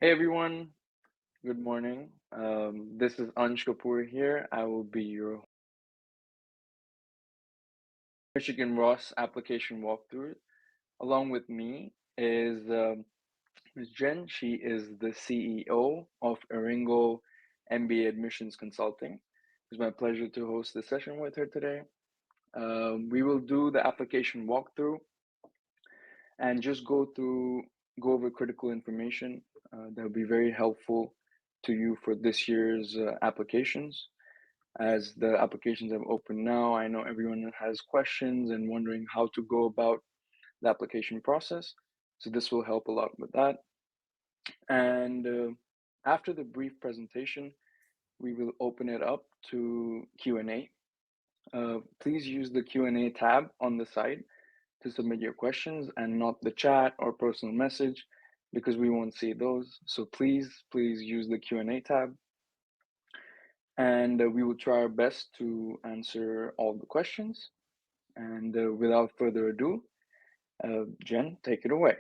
Hey everyone, good morning. This is Ansh Kapoor here. I will be your Michigan Ross application walkthrough. Along with me is Ms. Jen. She is the CEO of Aringo MBA Admissions Consulting. It's my pleasure to host this session with her today. We will do the application walkthrough and just go over critical information that will be very helpful to you for this year's applications. As the applications have opened now, I know everyone has questions and wondering how to go about the application process. So this will help a lot with that. And after the brief presentation, we will open it up to Q&A. Please use the Q&A tab on the side to submit your questions and not the chat or personal message because we won't see those. So please use the Q&A tab. And we will try our best to answer all the questions. And without further ado, Jen, take it away.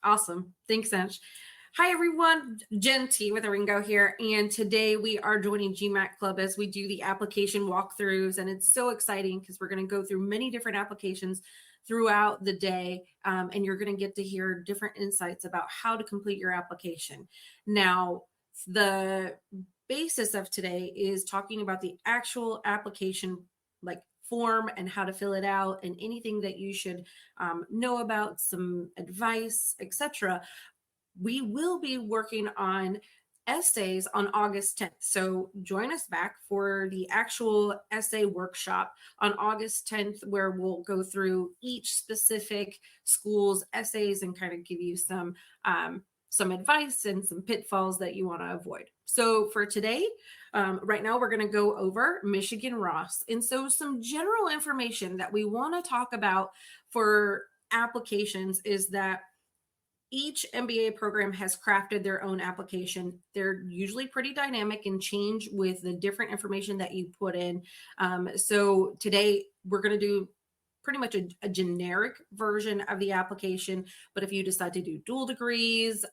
Awesome. Thanks, Ansh. Hi, everyone. Jen T with Aringo here. And today we are joining GMAT Club as we do the application walkthroughs. And it's so exciting because we're going to go through many different applications throughout the day. And you're going to get to hear different insights about how to complete your application. Now, the basis of today is talking about the actual application, like form and how to fill it out and anything that you should know about, some advice, etc. We will be working on essays on August 10th. So join us back for the actual essay workshop on August 10th, where we'll go through each specific school's essays and kind of give you some advice and some pitfalls that you want to avoid. So for today, right now we're going to go over Michigan Ross. And so some general information that we want to talk about for applications is that each MBA program has crafted their own application. They're usually pretty dynamic and change with the different information that you put in. So today we're going to do pretty much a generic version of the application. But if you decide to do dual degrees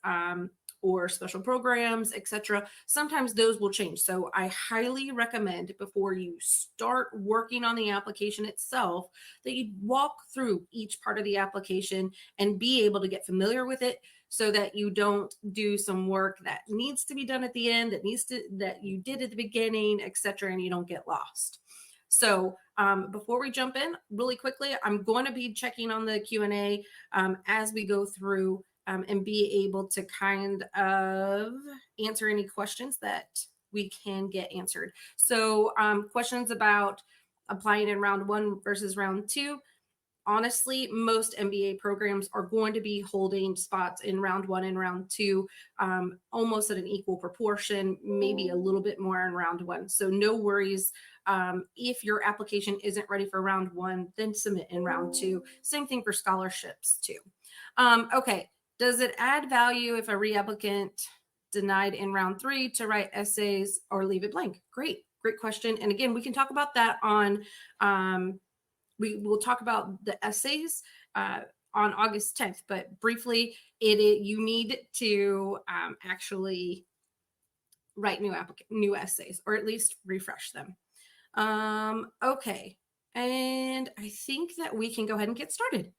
or special programs, etc., sometimes those will change. So I highly recommend before you start working on the application itself that you walk through each part of the application and be able to get familiar with it so that you don't do some work that needs to be done at the end, that you did at the beginning, etc., and you don't get lost. So before we jump in really quickly, I'm going to be checking on the Q&A as we go through and be able to kind of answer any questions that we can get answered. So questions about applying in round 1 versus round 2. Honestly, most MBA programs are going to be holding spots in round 1 and round 2 almost at an equal proportion, maybe a little bit more in round 1. So no worries. If your application isn't ready for round 1, then submit in round 2. Same thing for scholarships too. Okay, does it add value if a reapplicant denied in round 3 to write essays or leave it blank? Great question. And again, we can talk about that on we will talk about the essays on August 10th, but briefly, you need to actually write new essays, or at least refresh them. Okay, and I think that we can go ahead and get started.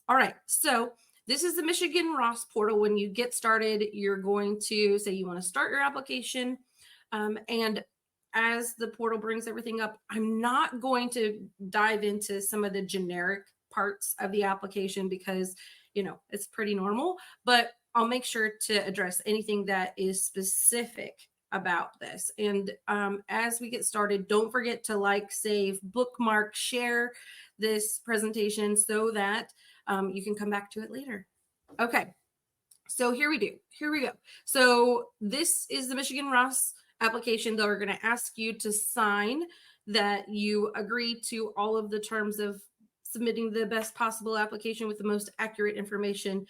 All right, so this is the Michigan Ross portal. When you get started, you're going to say you want to start your application, and as the portal brings everything up, I'm not going to dive into some of the generic parts of the application because, it's pretty normal, but I'll make sure to address anything that is specific about this. And as we get started, don't forget to like, save, bookmark, share this presentation so that you can come back to it later. Okay, so here we go. So this is the Michigan Ross application that we're going to ask you to sign that you agree to all of the terms of submitting the best possible application with the most accurate information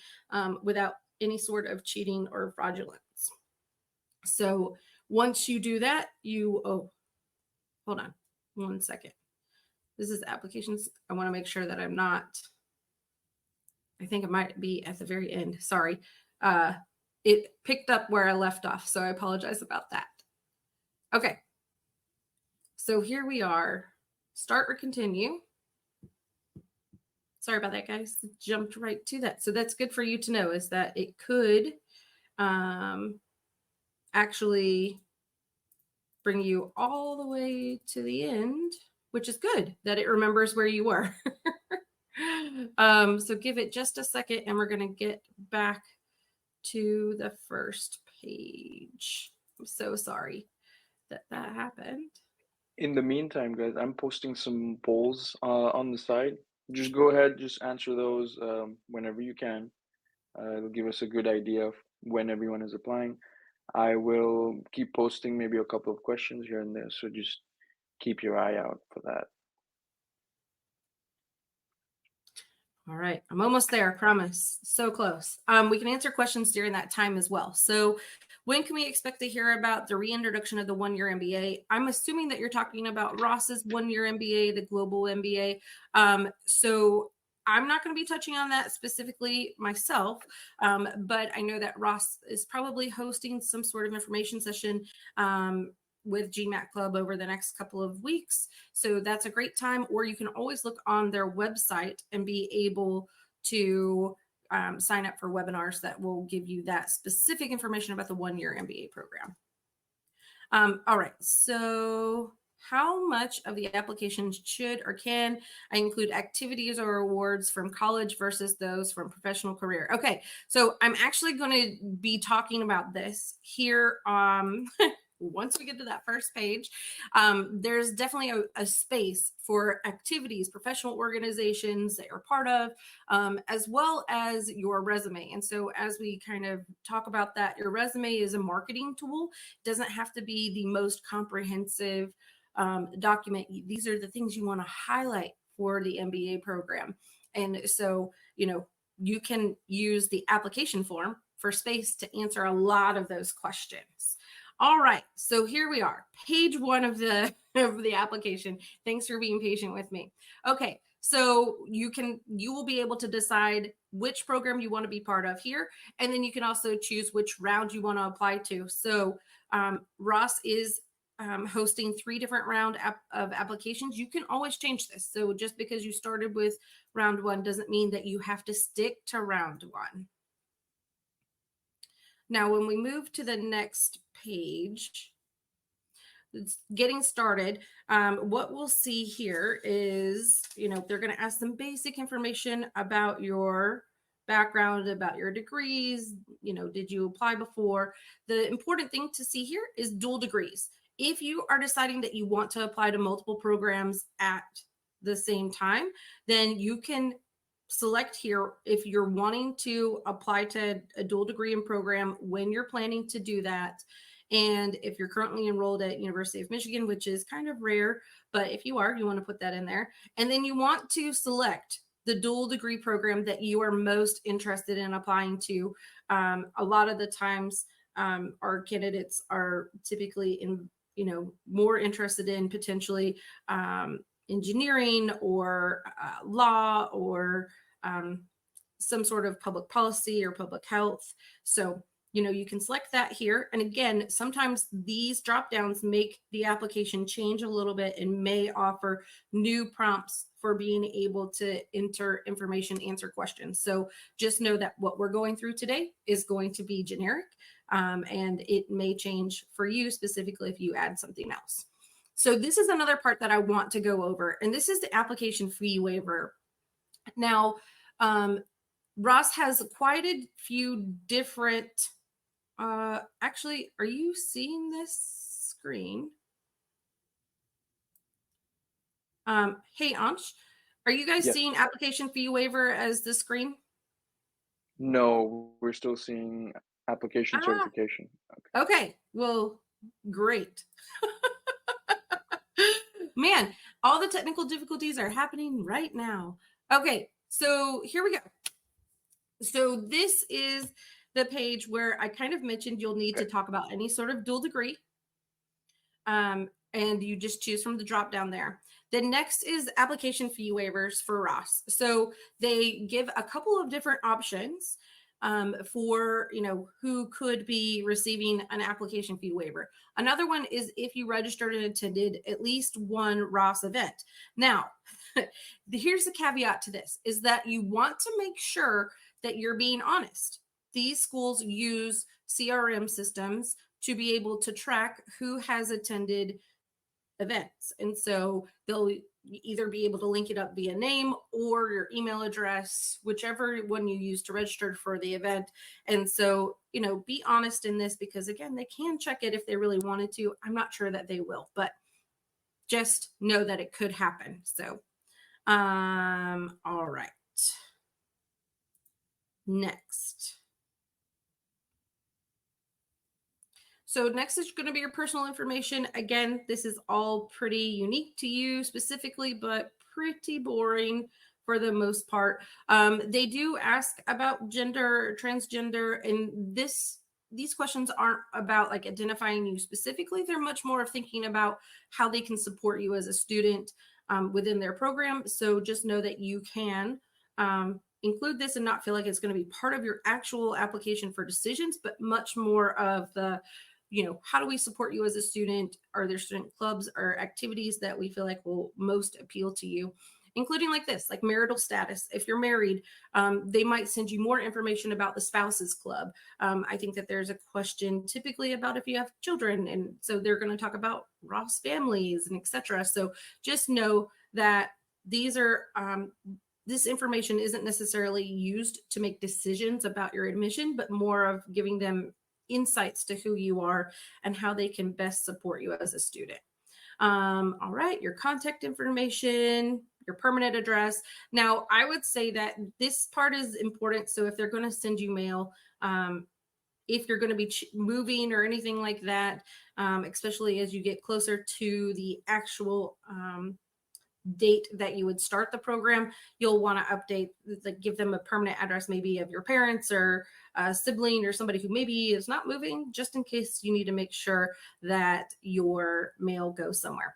without any sort of cheating or fraudulence. So once you do that, hold on 1 second. This is applications. I want to make sure that I think it might be at the very end. Sorry. it picked up where I left off, so I apologize about that. Okay, so here we are. Start or continue. Sorry about that, guys. Jumped right to that. So that's good for you to know, is that it could actually bring you all the way to the end, which is good that it remembers where you were. So give it just a second and we're going to get back to the first page. I'm so sorry that happened. In the meantime, guys, I'm posting some polls on the side. Just go ahead, just answer those whenever you can. It'll give us a good idea of when everyone is applying. I will keep posting maybe a couple of questions here and there, so just keep your eye out for that. All right, I'm almost there, I promise. So close. We can answer questions during that time as well. So when can we expect to hear about the reintroduction of the one-year MBA? I'm assuming that you're talking about Ross's one-year MBA, the global MBA. So I'm not going to be touching on that specifically myself, but I know that Ross is probably hosting some sort of information session with GMAT Club over the next couple of weeks. So that's a great time, or you can always look on their website and be able to sign up for webinars that will give you that specific information about the one-year MBA program. All right, so how much of the application should or can I include activities or awards from college versus those from professional career? Okay, so I'm actually going to be talking about this here once we get to that first page. There's definitely a space for activities, professional organizations that you're part of, as well as your resume. And so as we kind of talk about that, your resume is a marketing tool. It doesn't have to be the most comprehensive document. These are the things you want to highlight for the MBA program. And so, you can use the application form for space to answer a lot of those questions. All right, so here we are, page 1 of the application. Thanks for being patient with me. Okay, so you will be able to decide which program you want to be part of here, and then you can also choose which round you want to apply to. So Ross is hosting 3 different round of applications. You can always change this. So just because you started with round 1 doesn't mean that you have to stick to round 1. Now, when we move to the next page, it's getting started. What we'll see here is, they're going to ask some basic information about your background, about your degrees. Did you apply before? The important thing to see here is dual degrees. If you are deciding that you want to apply to multiple programs at the same time, then you can select here if you're wanting to apply to a dual degree in program, when you're planning to do that, and if you're currently enrolled at University of Michigan, which is kind of rare, but if you are, you want to put that in there. And then you want to select the dual degree program that you are most interested in applying to. A lot of the times our candidates are typically more interested in potentially engineering or law or some sort of public policy or public health. So, you can select that here. And again, sometimes these drop downs make the application change a little bit and may offer new prompts for being able to enter information, answer questions. So just know that what we're going through today is going to be generic, and it may change for you specifically if you add something else. So this is another part that I want to go over, and this is the application fee waiver. Now, Ross has quite a few different, actually, are you seeing this screen? Hey, Ansh, are you guys seeing application fee waiver as the screen? No, we're still seeing application certification. Okay, well, great. Man, all the technical difficulties are happening right now. Okay, so here we go. So this is the page where I kind of mentioned you'll need to talk about any sort of dual degree. And you just choose from the drop down there. The next is application fee waivers for Ross. So they give a couple of different options. for, who could be receiving an application fee waiver. Another one is if you registered and attended at least one Ross event. Now, here's the caveat to this, is that you want to make sure that you're being honest. These schools use CRM systems to be able to track who has attended events. And so they'll either be able to link it up via name or your email address, whichever one you use to register for the event. And so, be honest in this, because again, they can check it if they really wanted to. I'm not sure that they will, but just know that it could happen. So, all right. Next. So next is going to be your personal information. Again, this is all pretty unique to you specifically, but pretty boring for the most part. They do ask about gender, transgender, and these questions aren't about like identifying you specifically. They're much more of thinking about how they can support you as a student within their program. So just know that you can include this and not feel like it's going to be part of your actual application for decisions, but much more of the, how do we support you as a student? Are there student clubs or activities that we feel like will most appeal to you? Including like this, like marital status. If you're married, they might send you more information about the spouses club. I think that there's a question typically about if you have children. And so they're going to talk about Ross families and etc. So just know that these are, this information isn't necessarily used to make decisions about your admission, but more of giving them insights to who you are and how they can best support you as a student. All right, your contact information, your permanent address. Now, I would say that this part is important. So if they're going to send you mail, if you're going to be moving or anything like that, especially as you get closer to the actual date that you would start the program, you'll want to update, like give them a permanent address, maybe of your parents or a sibling or somebody who maybe is not moving, just in case you need to make sure that your mail goes somewhere.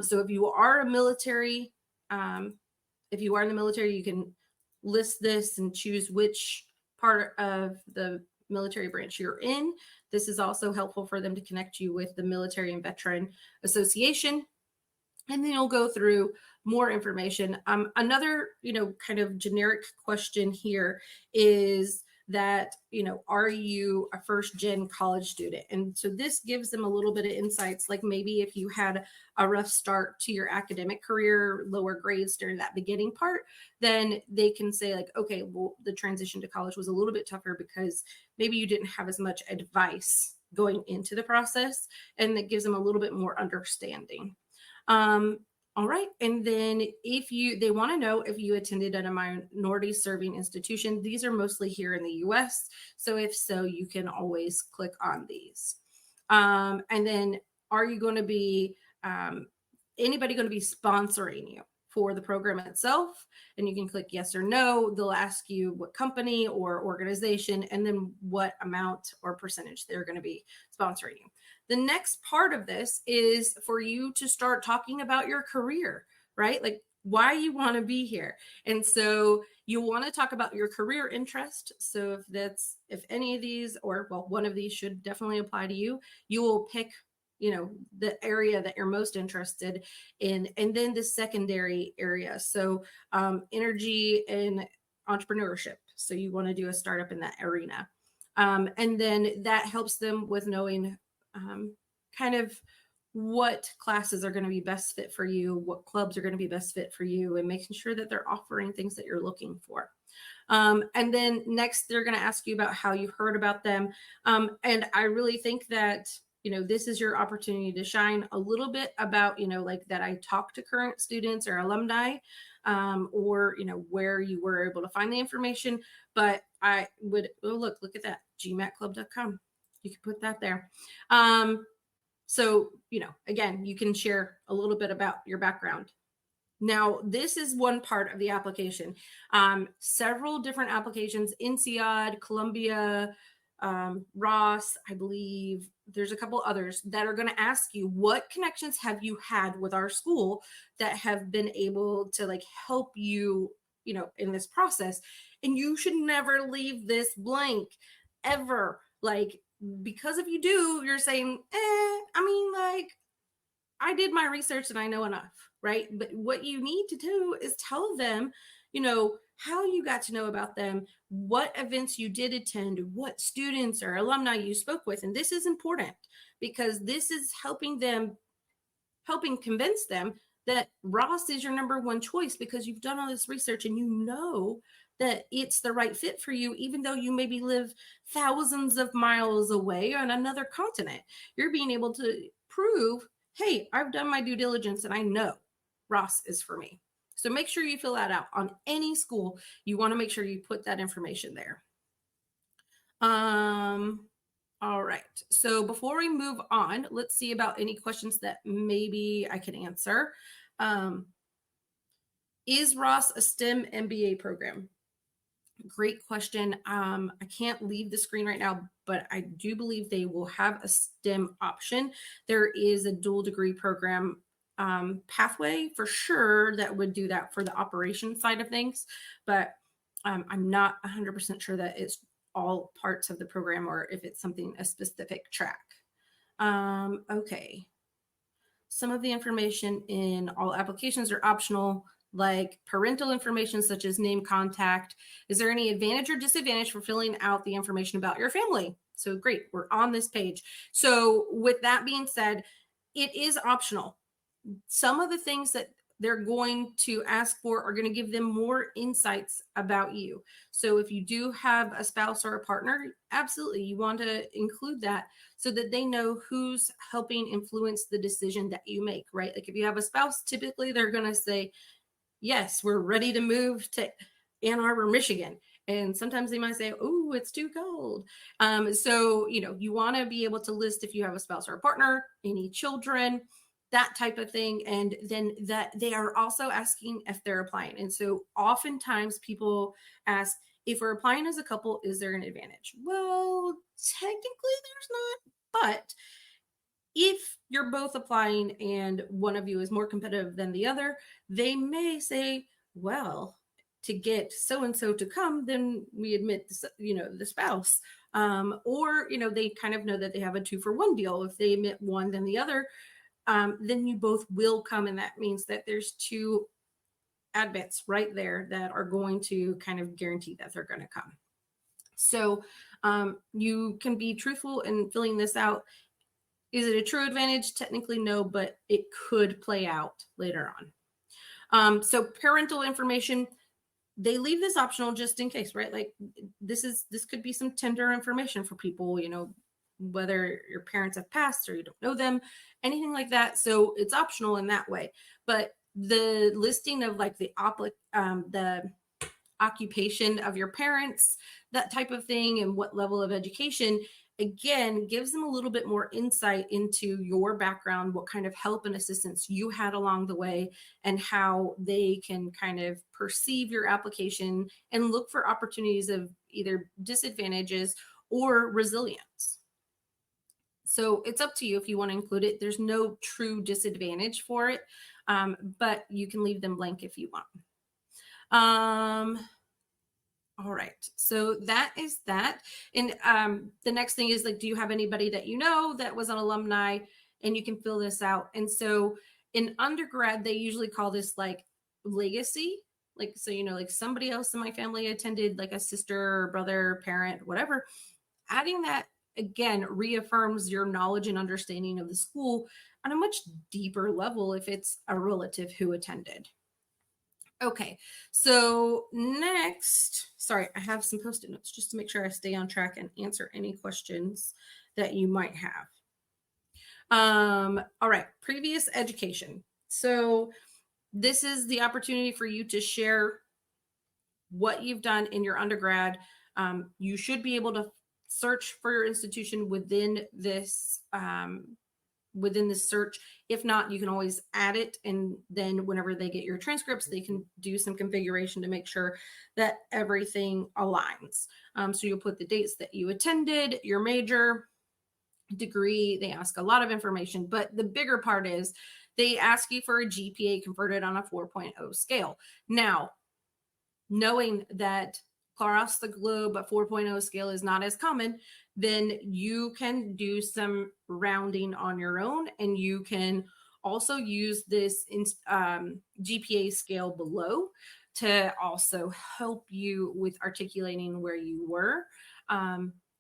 So if you are a military, if you are in the military, you can list this and choose which part of the military branch you're in. This is also helpful for them to connect you with the Military and Veteran Association. And then you'll go through more information. Another, kind of generic question here is that, are you a first gen college student? And so this gives them a little bit of insights, like maybe if you had a rough start to your academic career, lower grades during that beginning part, then they can say like, okay, well, the transition to college was a little bit tougher because maybe you didn't have as much advice going into the process, and that gives them a little bit more understanding. All right. And then they want to know if you attended at a minority serving institution. These are mostly here in the US. So if so, you can always click on these. And then are you going to be, anybody going to be sponsoring you for the program itself? And you can click yes or no. They'll ask you what company or organization, and then what amount or percentage they're going to be sponsoring you. The next part of this is for you to start talking about your career, right? Like why you want to be here. And so you want to talk about your career interest. So if any of these, or well, one of these should definitely apply to you, you will pick, the area that you're most interested in, and then the secondary area. So energy and entrepreneurship. So you want to do a startup in that arena. And then that helps them with knowing kind of what classes are going to be best fit for you, what clubs are going to be best fit for you, and making sure that they're offering things that you're looking for. And then next, they're going to ask you about how you heard about them. And I really think that, this is your opportunity to shine a little bit about, like that I talk to current students or alumni, or, where you were able to find the information. But I would, look at that, gmatclub.com. You can put that there. So, again, you can share a little bit about your background. Now, this is one part of the application. Several different applications, INSEAD, Columbia, Ross, I believe there's a couple others that are going to ask you, what connections have you had with our school that have been able to like help you in this process. And you should never leave this blank ever. Like, because if you do, you're saying, I did my research and I know enough, right? But what you need to do is tell them, how you got to know about them, what events you did attend, what students or alumni you spoke with. And this is important because this is helping convince them that Ross is your number one choice because you've done all this research and you know that it's the right fit for you, even though you maybe live thousands of miles away on another continent. You're being able to prove, hey, I've done my due diligence and I know Ross is for me. So make sure you fill that out on any school. You want to make sure you put that information there. All right. So before we move on, let's see about any questions that maybe I can answer. Is Ross a STEM MBA program? Great question. I can't leave the screen right now, but I do believe they will have a STEM option. There is a dual degree program pathway for sure that would do that for the operation side of things, but I'm not 100% sure that it's all parts of the program or if it's a specific track. Okay. Some of the information in all applications are optional, like parental information such as name, contact. Is there any advantage or disadvantage for filling out the information about your family? So great, we're on this page. So with that being said, it is optional. Some of the things that they're going to ask for are going to give them more insights about you. So if you do have a spouse or a partner, absolutely, you want to include that so that they know who's helping influence the decision that you make, right? Like if you have a spouse, typically they're going to say, yes, we're ready to move to Ann Arbor, Michigan. And sometimes they might say, oh, it's too cold. So, you want to be able to list if you have a spouse or a partner, any children, that type of thing. And then that they are also asking if they're applying. And so oftentimes people ask, if we're applying as a couple, is there an advantage? Well, technically there's not, but if you're both applying and one of you is more competitive than the other, they may say, well, to get so-and-so to come, then we admit, the spouse. Or, they kind of know that they have a 2-for-1 deal. If they admit one, then the other, then you both will come. And that means that there's 2 admits right there that are going to kind of guarantee that they're going to come. So you can be truthful in filling this out. Is it a true advantage? Technically, no, but it could play out later on. So parental information, they leave this optional just in case, right? Like this could be some tender information for people, whether your parents have passed or you don't know them, anything like that. So it's optional in that way. But the listing of like the occupation of your parents, that type of thing, and what level of education, again, gives them a little bit more insight into your background, what kind of help and assistance you had along the way, and how they can kind of perceive your application and look for opportunities of either disadvantages or resilience. So it's up to you if you want to include it. There's no true disadvantage for it, but you can leave them blank if you want. All right, so that is that. And the next thing is like, do you have anybody that that was an alumni? And you can fill this out. And so in undergrad, they usually call this like legacy. Like, so, like somebody else in my family attended, like a sister, brother, parent, whatever. Adding that, again, reaffirms your knowledge and understanding of the school on a much deeper level if it's a relative who attended. Okay, so next, sorry, I have some Post-it notes just to make sure I stay on track and answer any questions that you might have. All right, previous education. So this is the opportunity for you to share what you've done in your undergrad. You should be able to search for your institution within this search. If not, you can always add it, and then whenever they get your transcripts, they can do some configuration to make sure that everything aligns. So you'll put the dates that you attended, your major, degree. They ask a lot of information, but the bigger part is they ask you for a GPA converted on a 4.0 scale. Now, knowing that across the globe a 4.0 scale is not as common, then you can do some rounding on your own, and you can also use this GPA scale below to also help you with articulating where you were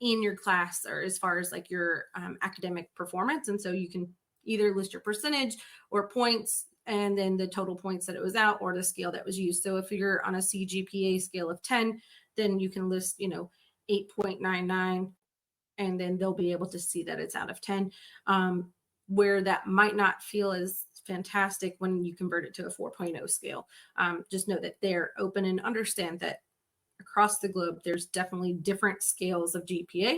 in your class, or as far as like your academic performance. And so you can either list your percentage or points, and then the total points that it was out, or the scale that was used. So if you're on a CGPA scale of 10, then you can list, 8.99, and then they'll be able to see that it's out of 10. Where that might not feel as fantastic when you convert it to a 4.0 scale. Just know that they're open and understand that across the globe, there's definitely different scales of GPA.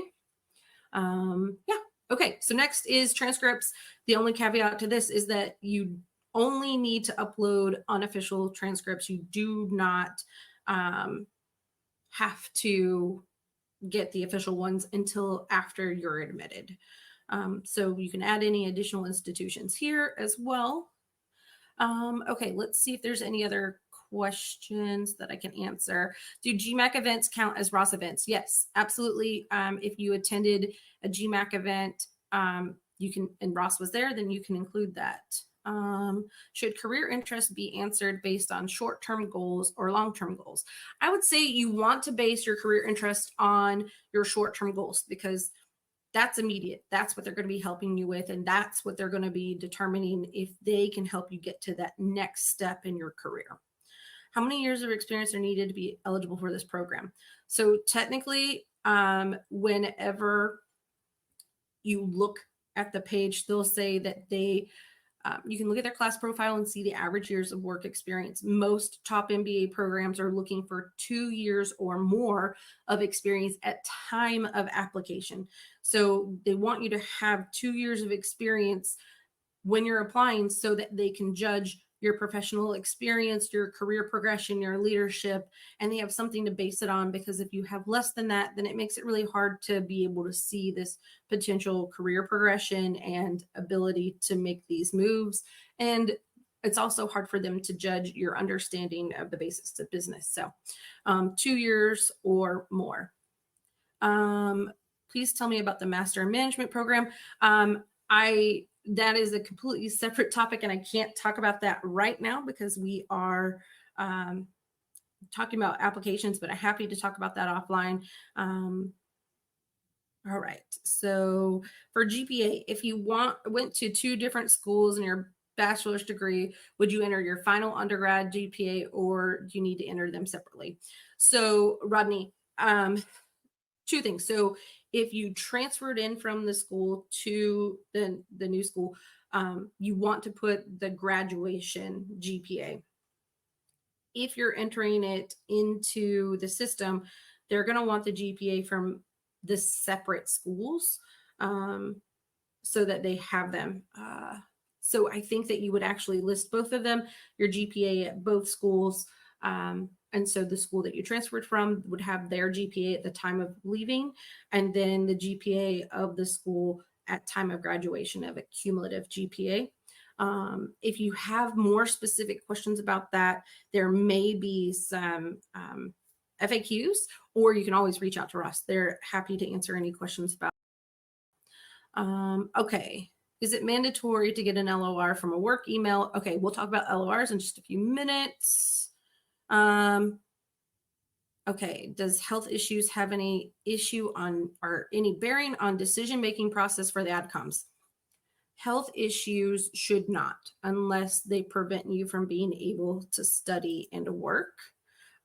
Yeah. Okay. So next is transcripts. The only caveat to this is that you only need to upload unofficial transcripts. You do not have to get the official ones until after you're admitted. So you can add any additional institutions here as well. Okay, let's see if there's any other questions that I can answer. Do GMAC events count as Ross events? Yes, absolutely. If you attended a GMAC event, you can, and Ross was there, then you can include that. Should career interests be answered based on short-term goals or long-term goals? I would say you want to base your career interest on your short-term goals, because that's immediate. That's what they're going to be helping you with. And that's what they're going to be determining if they can help you get to that next step in your career. How many years of experience are needed to be eligible for this program? So technically, whenever you look at the page, they'll say that you can look at their class profile and see the average years of work experience. Most top MBA programs are looking for 2 years or more of experience at time of application. So they want you to have 2 years of experience when you're applying, so that they can judge your professional experience, your career progression, your leadership, and they have something to base it on. Because if you have less than that, then it makes it really hard to be able to see this potential career progression and ability to make these moves. And it's also hard for them to judge your understanding of the basics of business. So 2 years or more. Please tell me about the Master in Management program. That is a completely separate topic, and I can't talk about that right now because we are talking about applications, but I'm happy to talk about that offline. All right. So for GPA, if you went to 2 different schools in your bachelor's degree, would you enter your final undergrad GPA, or do you need to enter them separately? So Rodney, 2 things. So if you transferred in from the school to the new school, you want to put the graduation GPA. If you're entering it into the system, they're going to want the GPA from the separate schools so that they have them. So I think that you would actually list both of them, your GPA at both schools. And so the school that you transferred from would have their GPA at the time of leaving, and then the GPA of the school at time of graduation of a cumulative GPA. If you have more specific questions about that, there may be some FAQs, or you can always reach out to us. They're happy to answer any questions about. Okay. Is it mandatory to get an LOR from a work email? Okay, we'll talk about LORs in just a few minutes. Okay, does health issues have any issue on, or any bearing on decision-making process for the ADCOMs? Health issues should not, unless they prevent you from being able to study and work.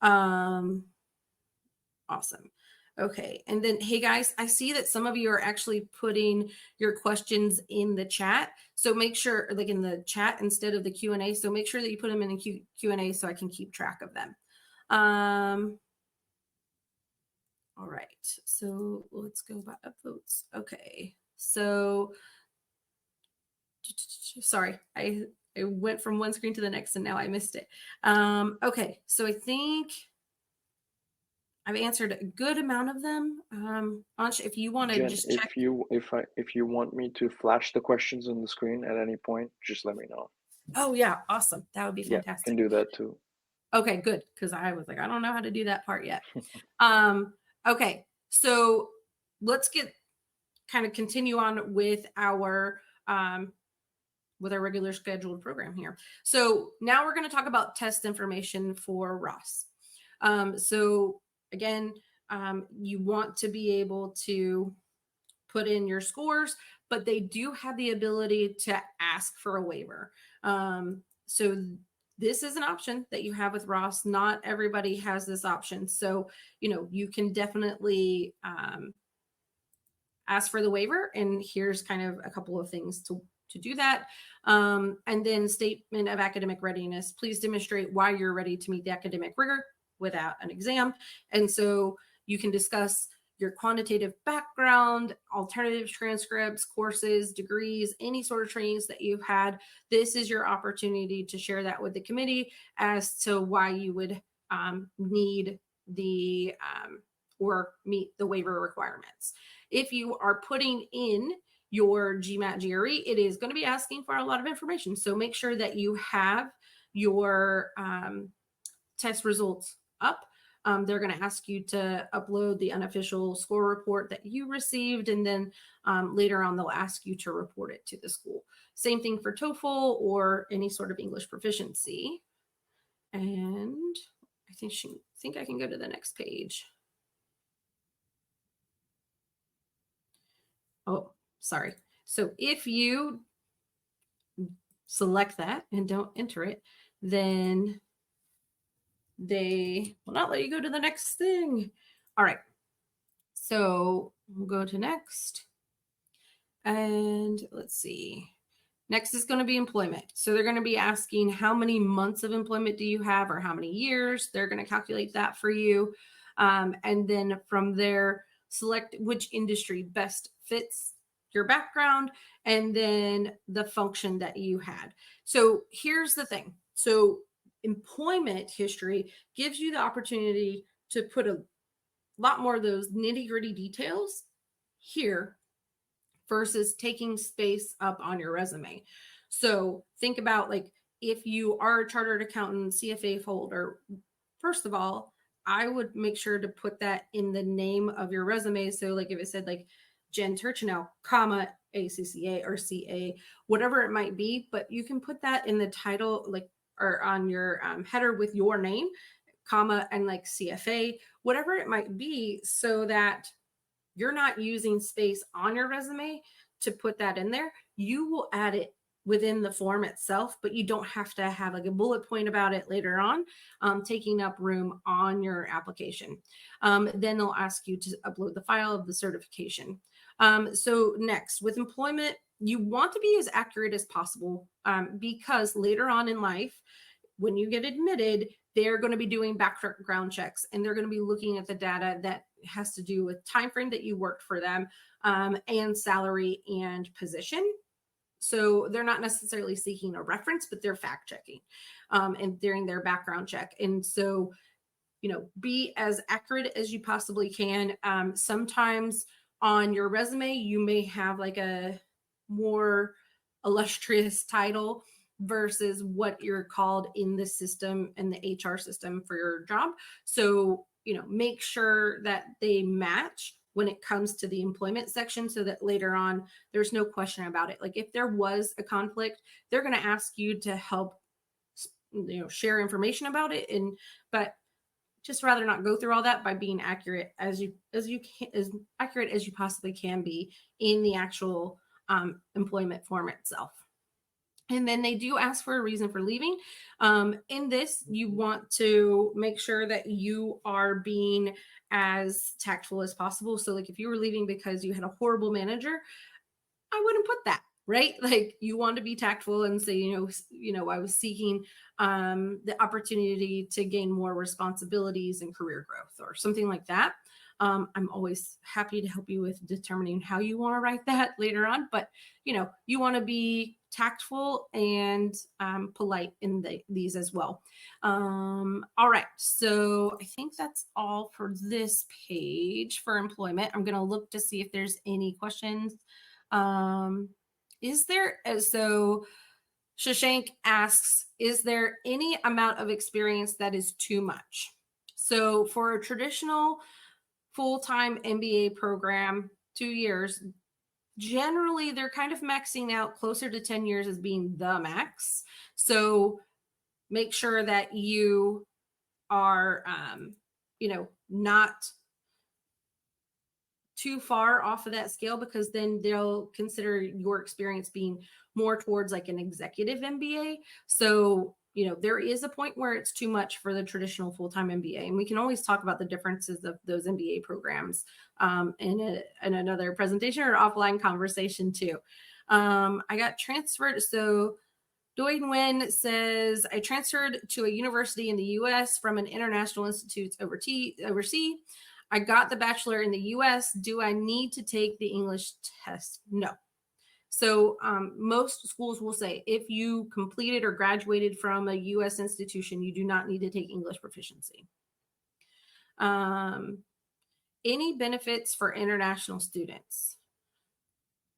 Awesome. Okay, and then, hey guys, I see that some of you are actually putting your questions in the chat. So make sure, like in the chat instead of the Q&A, so make sure that you put them in the Q&A so I can keep track of them. All right, so let's go by upvotes. Okay, so sorry, I went from one screen to the next and now I missed it. Okay, so I think I've answered a good amount of them. Ansh, if you want to just check. If you want me to flash the questions on the screen at any point, just let me know. Oh yeah, awesome. That would be fantastic. Yeah, can do that too. Okay, good. Because I was like, I don't know how to do that part yet. Um, okay, so let's get kind of continue on with our regular scheduled program here. So now we're going to talk about test information for Ross. So again, you want to be able to put in your scores, but they do have the ability to ask for a waiver. So this is an option that you have with Ross. Not everybody has this option. So, you can definitely ask for the waiver. And here's kind of a couple of things to do that. And then statement of academic readiness. Please demonstrate why you're ready to meet the academic rigor without an exam. And so you can discuss your quantitative background, alternative transcripts, courses, degrees, any sort of trainings that you've had. This is your opportunity to share that with the committee as to why you would need the or meet the waiver requirements. If you are putting in your GMAT GRE, it is going to be asking for a lot of information. So make sure that you have your test results up. They're going to ask you to upload the unofficial score report that you received, and then later on they'll ask you to report it to the school. Same thing for TOEFL or any sort of English proficiency. And I think I can go to the next page. Oh, sorry. So if you select that and don't enter it, then they will not let you go to the next thing. All right. So we'll go to next. And let's see. Next is going to be employment. So they're going to be asking how many months of employment do you have or how many years. They're going to calculate that for you. And then from there, select which industry best fits your background and then the function that you had. So here's the thing. So employment history gives you the opportunity to put a lot more of those nitty-gritty details here versus taking space up on your resume. So think about, like, if you are a chartered accountant, CFA holder, first of all, I would make sure to put that in the name of your resume. So like if it said like Jen Turchinell, comma, ACCA or CA, whatever it might be, but you can put that in the title, like, or on your header with your name, comma, and like CFA, whatever it might be, so that you're not using space on your resume to put that in there. You will add it within the form itself, but you don't have to have like a bullet point about it later on, taking up room on your application. Then they'll ask you to upload the file of the certification. So next, with employment, you want to be as accurate as possible because later on in life, when you get admitted, they're going to be doing background checks and they're going to be looking at the data that has to do with time frame that you worked for them and salary and position. So they're not necessarily seeking a reference, but they're fact checking and during their background check. And so, be as accurate as you possibly can. Sometimes on your resume, you may have like a more illustrious title versus what you're called in the system and the HR system for your job. So, make sure that they match when it comes to the employment section so that later on there's no question about it. Like if there was a conflict, they're going to ask you to help share information about it, but just rather not go through all that by being accurate as accurate as you possibly can be in the actual employment form itself. And then they do ask for a reason for leaving. In this, you want to make sure that you are being as tactful as possible. So like if you were leaving because you had a horrible manager, I wouldn't put that, right? Like you want to be tactful and say, I was seeking the opportunity to gain more responsibilities and career growth or something like that. I'm always happy to help you with determining how you want to write that later on, but you want to be tactful and polite in these as well. All right, so I think that's all for this page for employment. I'm going to look to see if there's any questions. So Shashank asks, is there any amount of experience that is too much? So for a traditional full-time MBA program, 2 years, generally they're kind of maxing out closer to 10 years as being the max. So make sure that you are, not too far off of that scale, because then they'll consider your experience being more towards like an executive MBA. So, there is a point where it's too much for the traditional full-time MBA. And we can always talk about the differences of those MBA programs in another presentation or offline conversation too. I got transferred. So Doi Nguyen says, I transferred to a university in the US from an international institute overseas. I got the bachelor in the US. Do I need to take the English test? No. So most schools will say if you completed or graduated from a US institution, you do not need to take English proficiency. Any benefits for international students?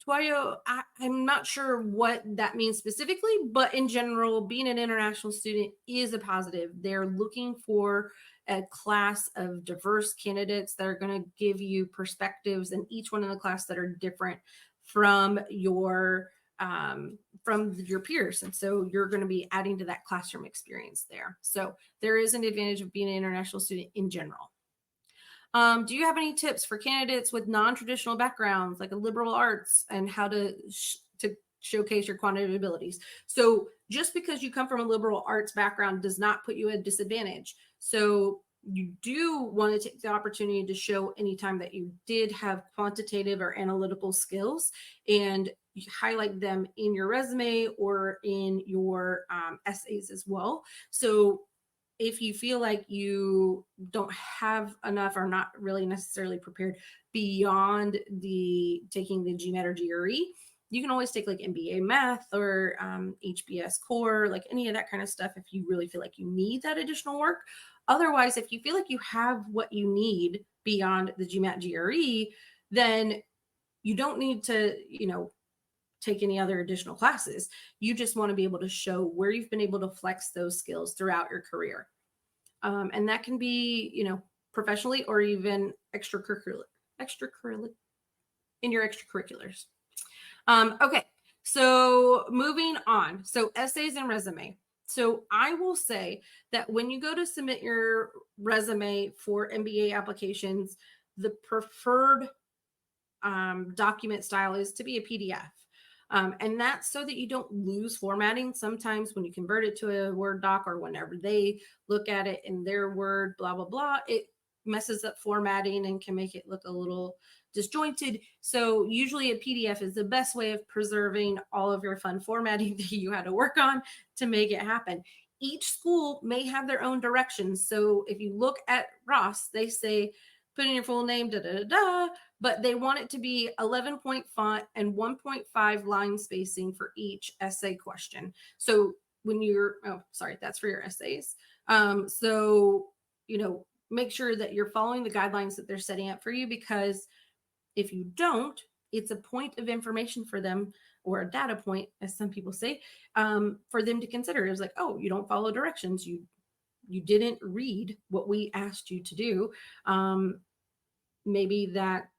Tuayo, I'm not sure what that means specifically, but in general, being an international student is a positive. They're looking for a class of diverse candidates that are going to give you perspectives in each one in the class that are different from your peers. And so you're going to be adding to that classroom experience there. So there is an advantage of being an international student in general. Do you have any tips for candidates with non-traditional backgrounds, like a liberal arts, and how to showcase your quantitative abilities? So just because you come from a liberal arts background does not put you at a disadvantage. So you do want to take the opportunity to show anytime that you did have quantitative or analytical skills, and you highlight them in your resume or in your essays as well. So if you feel like you don't have enough or not really necessarily prepared beyond taking the GMAT or GRE, you can always take like MBA math or HBS core, like any of that kind of stuff if you really feel like you need that additional work. Otherwise, if you feel like you have what you need beyond the GMAT GRE, then you don't need to, take any other additional classes. You just want to be able to show where you've been able to flex those skills throughout your career. And that can be, professionally or even extracurricular in your extracurriculars. Okay, so moving on. So essays and resume. So I will say that when you go to submit your resume for MBA applications, the preferred document style is to be a PDF. And that's so that you don't lose formatting. Sometimes when you convert it to a Word doc or whenever they look at it in their Word, blah, blah, blah, it messes up formatting and can make it look a little disjointed. So usually a PDF is the best way of preserving all of your fun formatting that you had to work on to make it happen. Each school may have their own directions. So if you look at Ross, they say, put in your full name, but they want it to be 11-point font and 1.5 line spacing for each essay question. So when that's for your essays. So, make sure that you're following the guidelines that they're setting up for you, because if you don't, it's a point of information for them, or a data point, as some people say, for them to consider. It's like, oh, you don't follow directions. You didn't read what we asked you to do. Maybe that,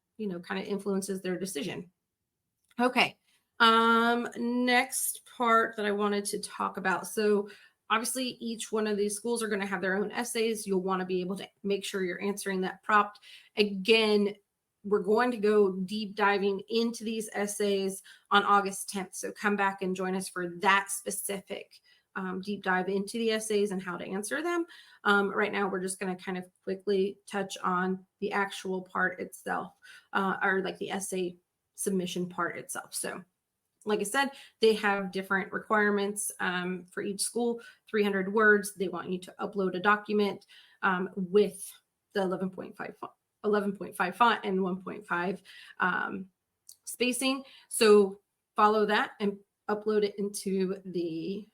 kind of influences their decision. Okay. Next part that I wanted to talk about. So obviously each one of these schools are going to have their own essays. You'll want to be able to make sure you're answering that prompt. Again, we're going to go deep diving into these essays on August 10th. So come back and join us for that specific deep dive into the essays and how to answer them. Right now, we're just going to kind of quickly touch on the actual part itself, or like the essay submission part itself. So like I said, they have different requirements for each school, 300 words. They want you to upload a document with the 11.5 font and 1.5 spacing. So follow that and upload it into the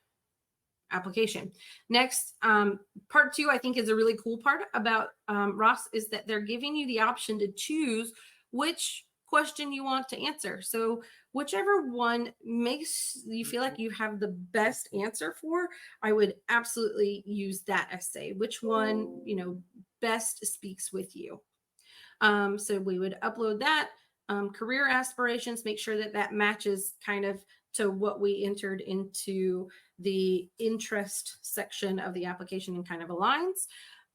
application. Next, part 2, I think, is a really cool part about Ross, is that they're giving you the option to choose which question you want to answer. So whichever one makes you feel like you have the best answer for, I would absolutely use that essay. Which one, best speaks with you. So we would upload that. Career aspirations, make sure that that matches kind of to what we entered into the interest section of the application and kind of aligns.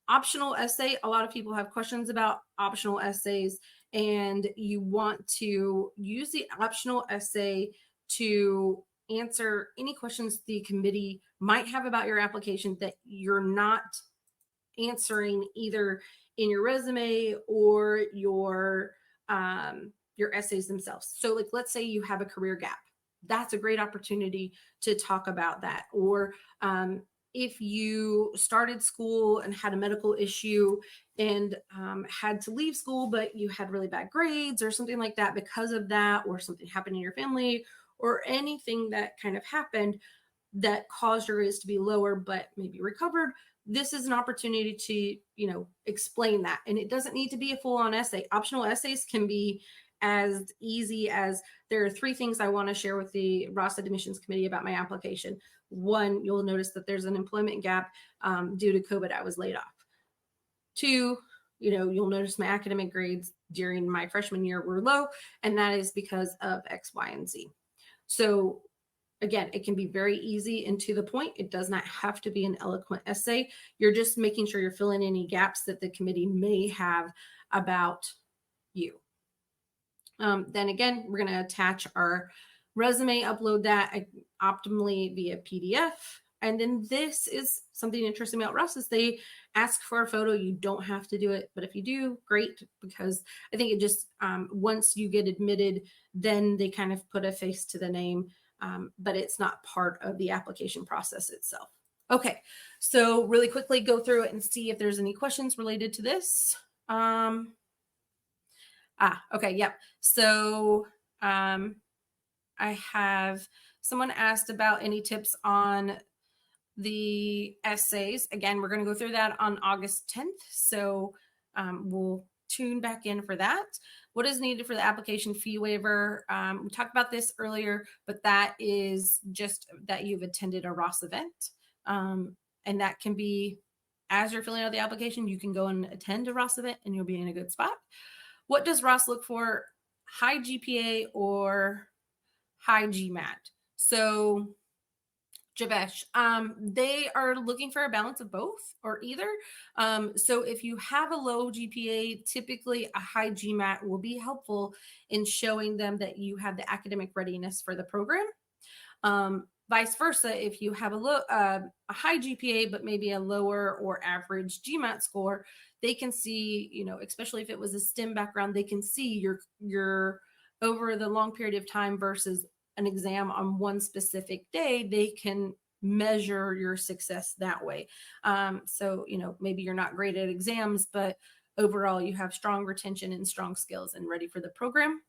Optional essay, a lot of people have questions about optional essays, and you want to use the optional essay to answer any questions the committee might have about your application that you're not answering either in your resume or your essays themselves. So like, let's say you have a career gap. That's a great opportunity to talk about that. Or if you started school and had a medical issue and had to leave school, but you had really bad grades or something like that because of that, or something happened in your family, or anything that kind of happened that caused your grades to be lower, but maybe recovered, this is an opportunity to, explain that. And it doesn't need to be a full-on essay. Optional essays can be as easy as, there are 3 things I want to share with the Ross Admissions Committee about my application. 1, you'll notice that there's an employment gap due to COVID. I was laid off. 2, you'll notice my academic grades during my freshman year were low, and that is because of X, Y, and Z. So again, it can be very easy and to the point. It does not have to be an eloquent essay. You're just making sure you're filling any gaps that the committee may have about you. Then again, we're going to attach our resume, upload that optimally via PDF. And then this is something interesting about Russ is they ask for a photo. You don't have to do it, but if you do, great, because I think it just, once you get admitted, then they kind of put a face to the name, but it's not part of the application process itself. Okay, so really quickly go through it and see if there's any questions related to this. Okay, yep. So I have someone asked about any tips on the essays. Again, we're going to go through that on August 10th. So we'll tune back in for that. What is needed for the application fee waiver? We talked about this earlier, but that is just that you've attended a Ross event. And that can be, as you're filling out the application, you can go and attend a Ross event and you'll be in a good spot. What does Ross look for? High GPA or high GMAT? So Javesh, they are looking for a balance of both or either. So if you have a low GPA, typically a high GMAT will be helpful in showing them that you have the academic readiness for the program. Vice versa, if you have a high GPA, but maybe a lower or average GMAT score, they can see, especially if it was a STEM background, they can see your over the long period of time versus an exam on one specific day, they can measure your success that way. So, maybe you're not great at exams, but overall you have strong retention and strong skills and ready for the program.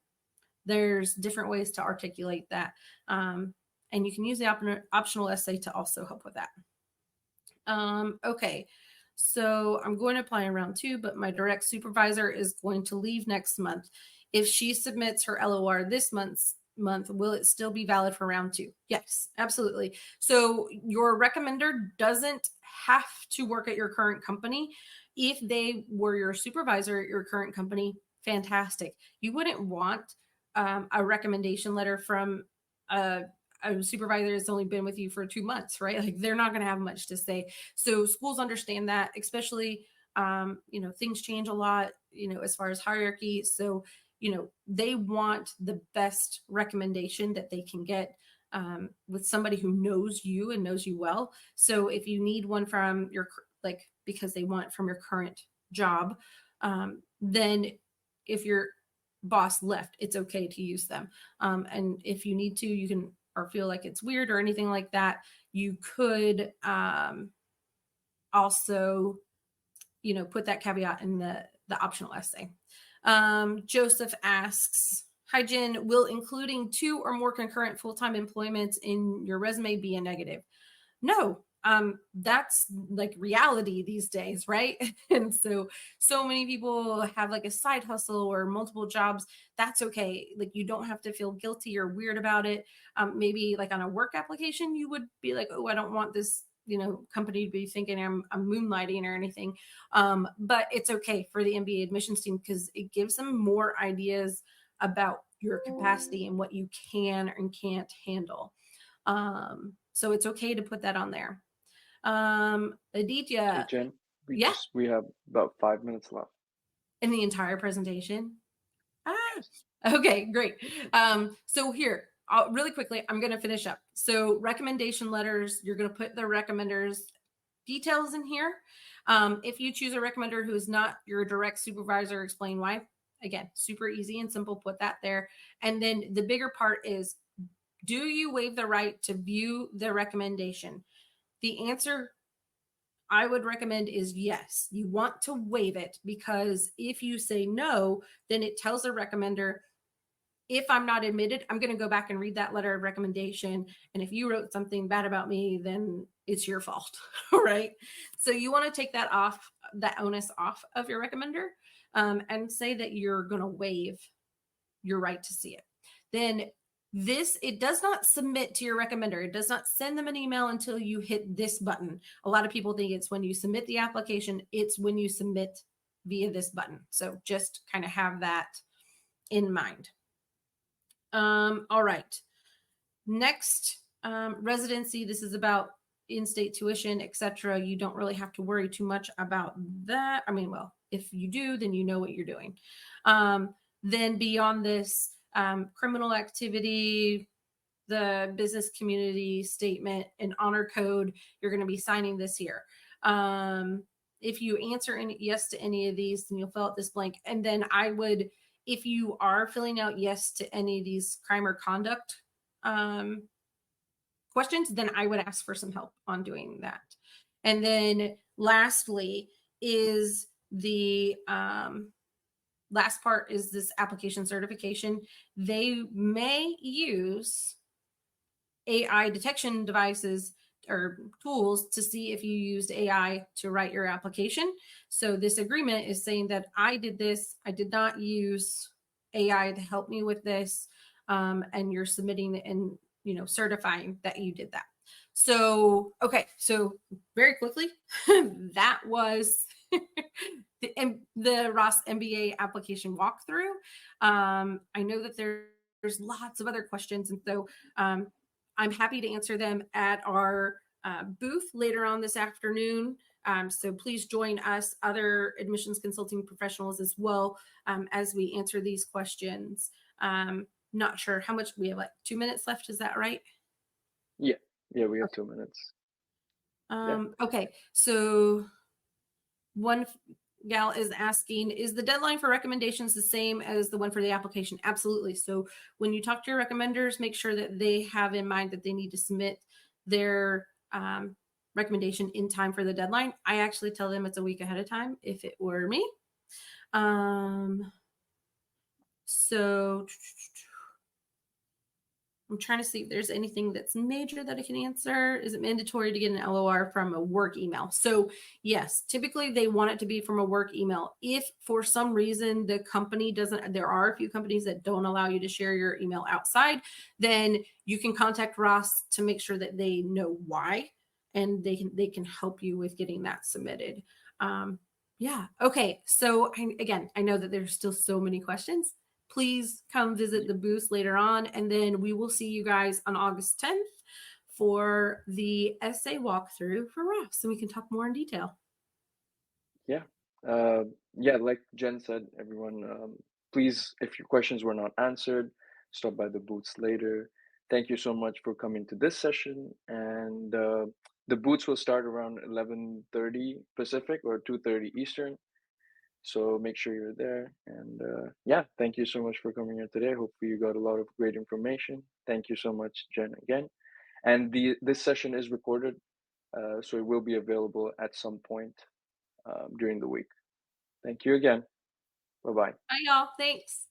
There's different ways to articulate that. And you can use the optional essay to also help with that. Okay, so I'm going to apply in round 2, but my direct supervisor is going to leave next month. If she submits her LOR this month, will it still be valid for round 2? Yes, absolutely. So your recommender doesn't have to work at your current company. If they were your supervisor at your current company, fantastic. You wouldn't want a recommendation letter from a supervisor that's only been with you for 2 months, right? Like they're not going to have much to say. So schools understand that, especially, things change a lot, as far as hierarchy. So, they want the best recommendation that they can get with somebody who knows you and knows you well. So if you need one from because they want from your current job, then if your boss left, it's okay to use them. And if you need to, you can, or feel like it's weird or anything like that, you could also, put that caveat in the optional essay. Joseph asks, hi Jen, will including 2 or more concurrent full-time employments in your resume be a negative? No, that's like reality these days, right? And so many people have like a side hustle or multiple jobs. That's okay. Like you don't have to feel guilty or weird about it. Maybe like on a work application, you would be like, oh, I don't want this, company to be thinking I'm moonlighting or anything. But it's okay for the MBA admissions team because it gives them more ideas about your capacity and what you can and can't handle. So it's okay to put that on there. Hey Aditya, Jen, yeah, we have about 5 minutes left. in the entire presentation. Ah, Yes. okay, great. So here, really quickly, I'm going to finish up. So recommendation letters, you're going to put the recommenders details in here. If you choose a recommender who is not your direct supervisor, explain why. Again, super easy and simple, put that there. And then the bigger part is, do you waive the right to view the recommendation? The answer I would recommend is yes. You want to waive it because if you say no, then it tells the recommender, if I'm not admitted, I'm going to go back and read that letter of recommendation. And if you wrote something bad about me, then it's your fault. Right. So you want to take that off, that onus off of your recommender, and say that you're going to waive your right to see it. Then it does not submit to your recommender. It does not send them an email until you hit this button. A lot of people think it's when you submit the application, it's when you submit via this button. So just kind of have that in mind. All right. Next, residency. This is about in-state tuition, etc. You don't really have to worry too much about that. I mean, well, if you do, then you know what you're doing. Then beyond this, criminal activity, the business community statement, and honor code, you're going to be signing this here. If you answer yes to any of these, then you'll fill out this blank. And then if you are filling out yes to any of these crime or conduct questions, then I would ask for some help on doing that. And then lastly is the last part is this application certification. They may use AI detection devices or tools to see if you used AI to write your application. So this agreement is saying that I did this, I did not use AI to help me with this, and you're submitting and certifying that you did that. So okay, so very quickly, that was the Ross MBA application walkthrough. I know that there's lots of other questions, and so I'm happy to answer them at our booth later on this afternoon. So please join us, other admissions consulting professionals as well, as we answer these questions. Not sure how much we have, like 2 minutes left. Is that right? Yeah, yeah, we have 2 minutes. Okay, so one gal is asking, is the deadline for recommendations the same as the one for the application? Absolutely. So when you talk to your recommenders, make sure that they have in mind that they need to submit their recommendation in time for the deadline. I actually tell them it's a week ahead of time if it were me. So I'm trying to see if there's anything that's major that I can answer. Is it mandatory to get an LOR from a work email? So yes, typically they want it to be from a work email. If for some reason the company doesn't, there are a few companies that don't allow you to share your email outside, then you can contact Ross to make sure that they know why, and they can help you with getting that submitted. Yeah. Okay. So I know that there's still so many questions. Please come visit the booth later on, and then we will see you guys on August 10th for the essay walkthrough for Ross, and we can talk more in detail. Yeah. Yeah, like Jen said, everyone, please, if your questions were not answered, stop by the booths later. Thank you so much for coming to this session. And the booths will start around 11:30 Pacific or 2:30 Eastern. So make sure you're there. And yeah, thank you so much for coming here today. Hopefully you got a lot of great information. Thank you so much, Jen, again. And this session is recorded, so it will be available at some point during the week. Thank you again. Bye bye. Bye, y'all. Thanks.